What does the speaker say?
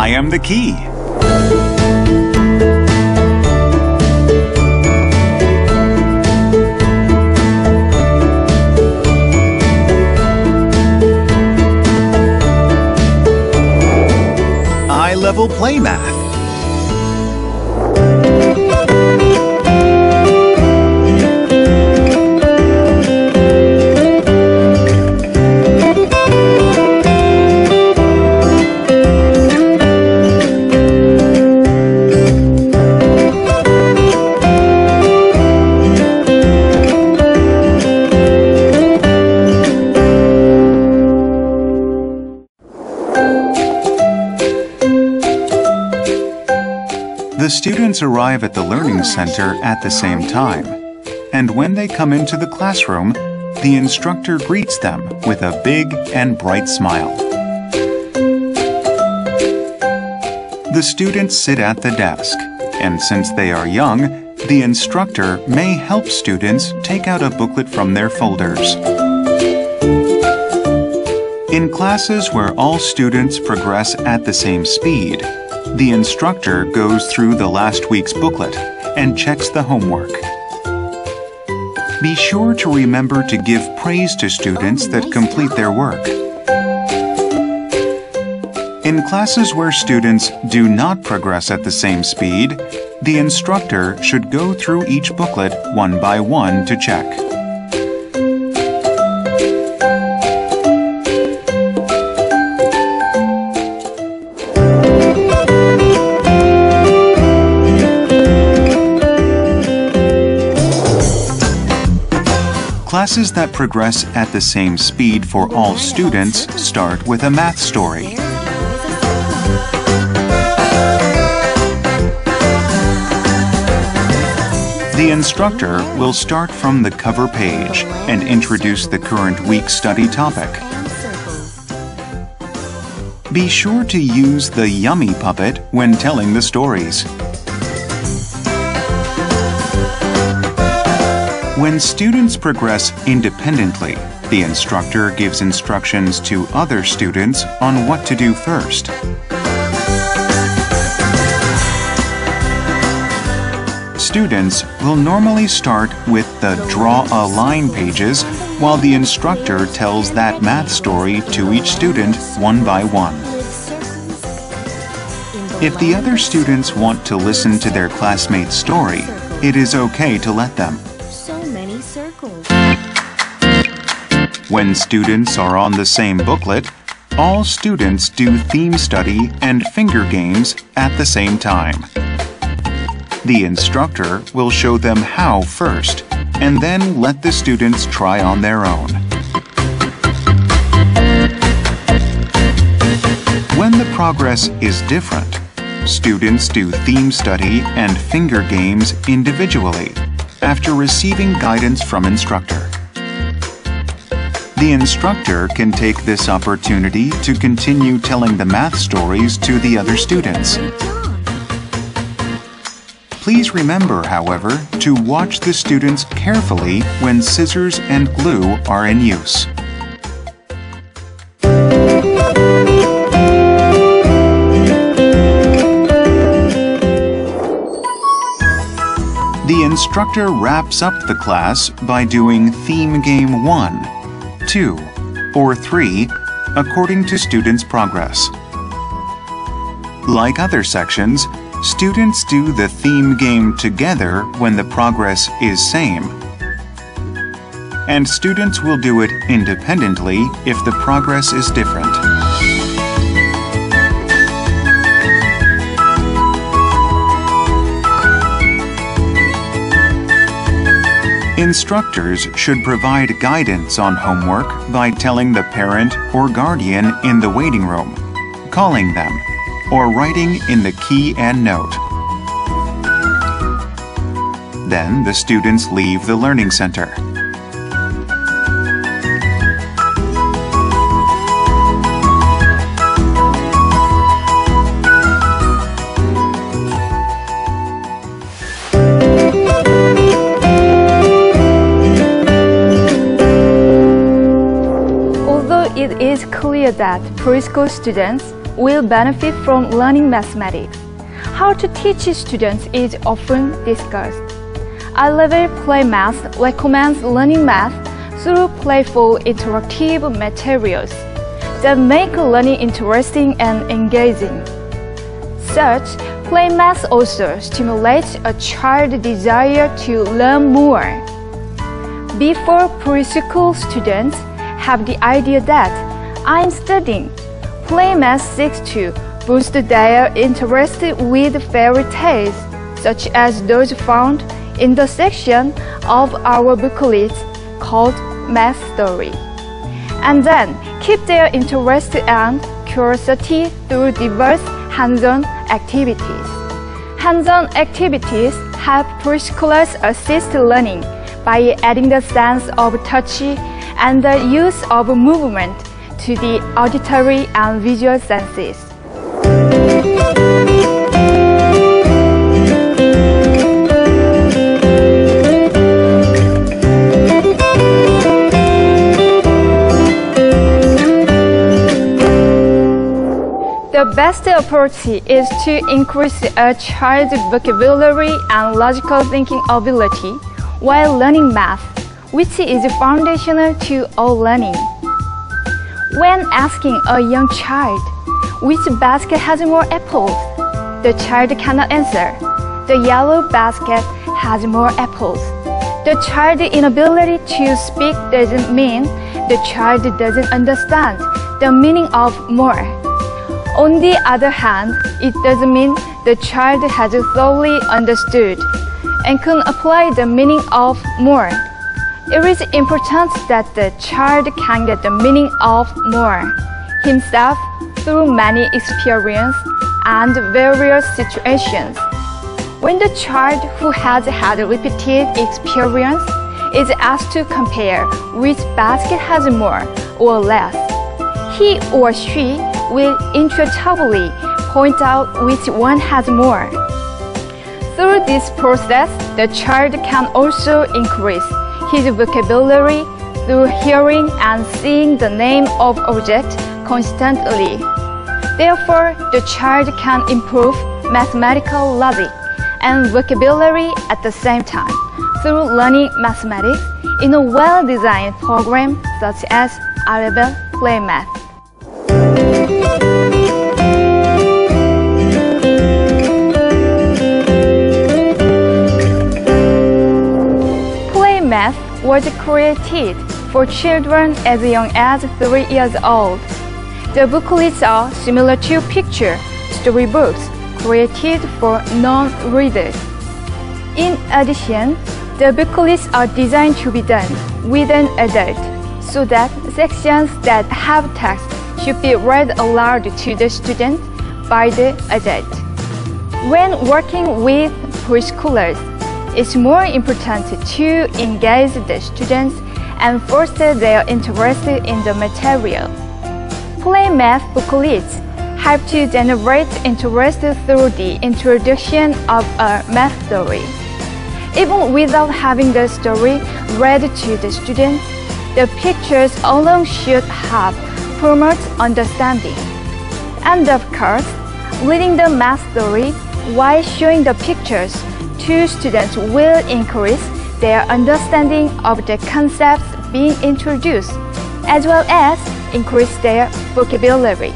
I am the key. Eye-level play math. The students arrive at the Learning Center at the same time, and when they come into the classroom, the instructor greets them with a big and bright smile. The students sit at the desk, and since they are young, the instructor may help students take out a booklet from their folders. In classes where all students progress at the same speed, the instructor goes through the last week's booklet and checks the homework. Be sure to remember to give praise to students that complete their work. In classes where students do not progress at the same speed, the instructor should go through each booklet one by one to check. Classes that progress at the same speed for all students start with a math story. The instructor will start from the cover page and introduce the current week's study topic. Be sure to use the yummy puppet when telling the stories. When students progress independently, the instructor gives instructions to other students on what to do first. Students will normally start with the Draw a Line pages while the instructor tells that math story to each student one by one. If the other students want to listen to their classmate's story, it is okay to let them. When students are on the same booklet, all students do theme study and finger games at the same time. The instructor will show them how first, and then let the students try on their own. When the progress is different, students do theme study and finger games individually, after receiving guidance from instructor. The instructor can take this opportunity to continue telling the math stories to the other students. Please remember, however, to watch the students carefully when scissors and glue are in use. The instructor wraps up the class by doing Theme Game 1, 2, or 3 according to students' progress. Like other sections, students do the theme game together when the progress is same, and students will do it independently if the progress is different. Instructors should provide guidance on homework by telling the parent or guardian in the waiting room, calling them, or writing in the key and note. Then the students leave the Learning Center. It is clear that preschool students will benefit from learning mathematics. How to teach students is often discussed. iLevel Play Math recommends learning math through playful interactive materials that make learning interesting and engaging. Such play math also stimulates a child's desire to learn more. Before preschool students have the idea that I'm studying, play math seeks to boost their interest with fairy tales, such as those found in the section of our booklet called Math Story, and then keep their interest and curiosity through diverse hands-on activities. Hands-on activities help preschoolers assist learning by adding the sense of touch and the use of movement to the auditory and visual senses. The best approach is to increase a child's vocabulary and logical thinking ability while learning math, which is foundational to all learning. When asking a young child which basket has more apples, the child cannot answer. The yellow basket has more apples. The child's inability to speak doesn't mean the child doesn't understand the meaning of more. On the other hand, it doesn't mean the child has thoroughly understood and can apply the meaning of more. It is important that the child can get the meaning of more himself through many experiences and various situations. When the child who has had repeated experience is asked to compare which basket has more or less, he or she will intuitively point out which one has more. Through this process, the child can also increase his vocabulary through hearing and seeing the name of objects constantly. Therefore, the child can improve mathematical logic and vocabulary at the same time through learning mathematics in a well-designed program such as iLevel Play Math. Play Math was created for children as young as 3 years old. The booklets are similar to picture storybooks created for non-readers. In addition, the booklets are designed to be done with an adult, so that sections that have text should be read aloud to the student by the adult. When working with preschoolers, it's more important to engage the students and foster their interest in the material. Play Math booklets help to generate interest through the introduction of a math story. Even without having the story read to the students, the pictures alone should help promote understanding. And of course, reading the math story while showing the pictures to students will increase their understanding of the concepts being introduced, as well as increase their vocabulary.